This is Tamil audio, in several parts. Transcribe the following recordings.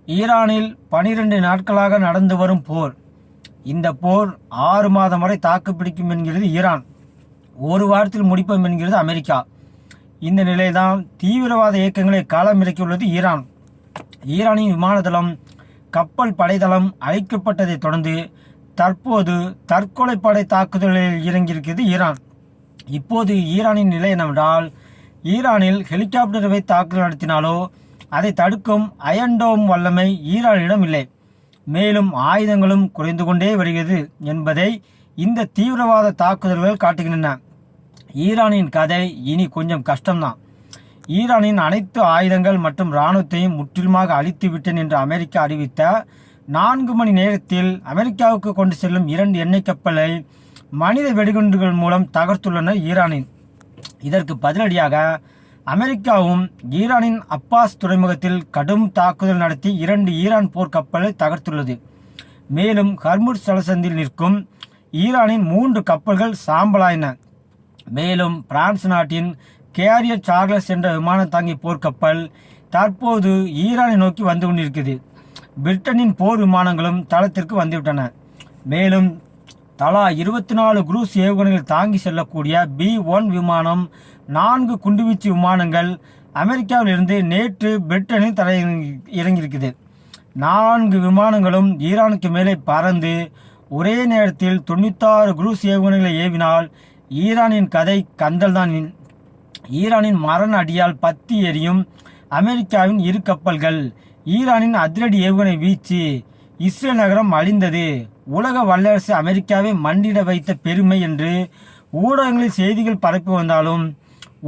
ஈரானில் 12 நாட்களாக நடந்து வரும் போர். இந்த போர் 6 மாதம் வரை தாக்குப்பிடிக்கும் என்கிறது ஈரான். ஒரு வாரத்தில் முடிப்போம் என்கிறது அமெரிக்கா. இந்த நிலைதான் தீவிரவாத இயக்கங்களை களமிறக்கியுள்ளது ஈரான். ஈரானின் விமானதளம், கப்பல் படைத்தளம் அழிக்கப்பட்டதை தொடர்ந்து தற்போது தற்கொலை படை தாக்குதலில் இறங்கியிருக்கிறது ஈரான். இப்போது ஈரானின் நிலை என்னவென்றால், ஈரானில் ஹெலிகாப்டர் வைத்து தாக்குதல் நடத்தினாலோ அதை தடுக்கும் அயன்டோம் வல்லமை ஈரானிடம் இல்லை. மேலும் ஆயுதங்களும் குறைந்து கொண்டே வருகிறது என்பதை இந்த தீவிரவாத தாக்குதல்கள் காட்டுகின்றன. ஈரானின் கதை இனி கொஞ்சம் கஷ்டம்தான். ஈரானின் அனைத்து ஆயுதங்கள் மற்றும் இராணுவத்தையும் முற்றிலுமாக அழித்து விட்டேன் என்று அமெரிக்கா அறிவித்த 4 மணி நேரத்தில் அமெரிக்காவுக்கு கொண்டு செல்லும் 2 எண்ணெய் கப்பலை மனித வெடிகுண்டுகள் மூலம் தகர்த்துள்ளனர் ஈரானின். இதற்கு பதிலடியாக அமெரிக்காவும் ஈரானின் அப்பாஸ் துறைமுகத்தில் கடும் தாக்குதல் நடத்தி 2 ஈரான் போர் கப்பலை தகர்த்துள்ளது. மேலும் ஹர்முஸ் ஜலசந்தியில் நிற்கும் ஈரானின் 3 கப்பல்கள் சாம்பலாயின. மேலும் பிரான்ஸ் நாட்டின் கேரியர் சார்லஸ் என்ற விமான தாங்கி போர்க்கப்பல் தற்போது ஈரானை நோக்கி வந்து கொண்டிருக்கிறது. பிரிட்டனின் போர் விமானங்களும் தளத்திற்கு வந்துவிட்டன. மேலும் தலா 24 குரூஸ் ஏவுகணைகள் தாங்கி செல்லக்கூடிய B-1 விமானம், 4 குண்டுவீச்சு விமானங்கள் அமெரிக்காவில் இருந்து நேற்று பிரிட்டனில் தரை இறங்கியிருக்குது. 4 விமானங்களும் ஈரானுக்கு மேலே பறந்து ஒரே நேரத்தில் 96 குரூஸ் ஏவுகணைகளை ஏவினால் ஈரானின் கதை கந்தல்தான். ஈரானின் மரண அடியால் பத்தி எரியும் அமெரிக்காவின் 2 கப்பல்கள், ஈரானின் அதிரடி ஏவுகணை வீச்சு, இஸ்ரேல் நகரம் அழிந்தது, உலக வல்லரசு அமெரிக்காவை மண்டிட வைத்த பெருமை என்று ஊடகங்களில் செய்திகள் பரப்பி வந்தாலும்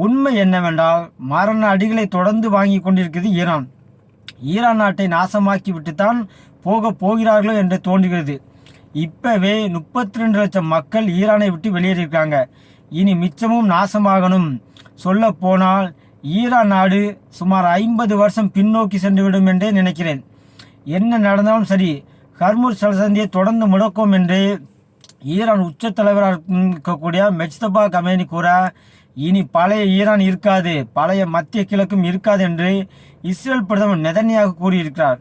உண்மை என்னவென்றால் மரண அடிகளை தொடர்ந்து வாங்கி கொண்டிருக்கிறது ஈரான். ஈரான் நாட்டை நாசமாக்கி விட்டுத்தான் போகிறார்களோ என்று தோன்றுகிறது. இப்பவே 32 லட்சம் மக்கள் ஈரானை விட்டு வெளியேறியிருக்காங்க. இனி மிச்சமும் நாசமாகணும். சொல்ல போனால் ஈரான் நாடு சுமார் 50 வருஷம் பின்னோக்கி சென்றுவிடும் என்றே நினைக்கிறேன். என்ன நடந்தாலும் சரி, ஹர்முஸ் ஜலசந்தியை தொடர்ந்து முடக்கும் என்று ஈரான் உச்ச தலைவராக இருக்கக்கூடிய மெஜ்தபா கமேனி கூற, இனி பழைய ஈரான் இருக்காது, பழைய மத்திய கிழக்கும் இருக்காது என்று இஸ்ரேல் பிரதமர் நெதன்யாகு கூறியிருக்கிறார்.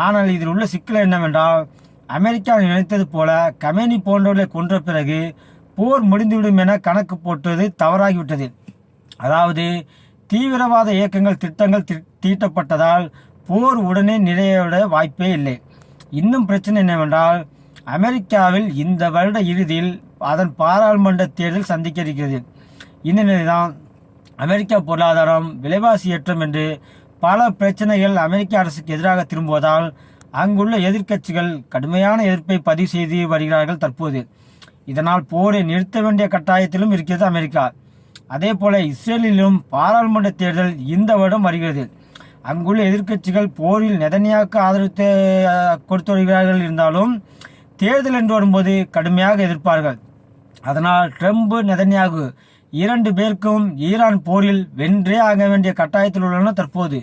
ஆனால் இதில் உள்ள சிக்கல் என்னவென்றால், அமெரிக்கா நினைத்தது போல கமேனி போன்றவர்களை கொன்ற பிறகு போர் முடிந்துவிடும் என கணக்கு போட்டது தவறாகிவிட்டது. அதாவது தீவிரவாத இயக்கங்கள் திட்டங்கள் தீட்டப்பட்டதால் போர் உடனே நிறைவேற வாய்ப்பே இல்லை. இன்னும் பிரச்சனை என்னவென்றால், அமெரிக்காவில் இந்த வருட இறுதியில் அதன் பாராளுமன்ற தேர்தல் சந்திக்க இருக்கிறது. இந்த நிலைதான் அமெரிக்கா பொருளாதாரம், விலைவாசி ஏற்றம் என்று பல பிரச்சனைகள் அமெரிக்க அரசுக்கு எதிராக திரும்புவதால் அங்குள்ள எதிர்க்கட்சிகள் கடுமையான எதிர்ப்பை பதிவு செய்து வருகிறார்கள் தற்போது. இதனால் போரை நிறுத்த வேண்டிய கட்டாயத்திலும் இருக்கிறது அமெரிக்கா. அதே போல இஸ்ரேலிலும் பாராளுமன்ற தேர்தல் இந்த வருடம் வருகிறது. அங்குள்ள எதிர்க்கட்சிகள் போரில் நெதன்யாவுக்கு ஆதரவு கொடுத்து வருகிறார்கள் இருந்தாலும் தேர்தல் என்று வரும்போது கடுமையாக எதிர்ப்பார்கள். அதனால் ட்ரம்ப், நெதன்யாகு 2 பேருக்கும் ஈரான் போரில் வென்றே ஆக வேண்டிய கட்டாயத்தில் உள்ளனர் தற்போது.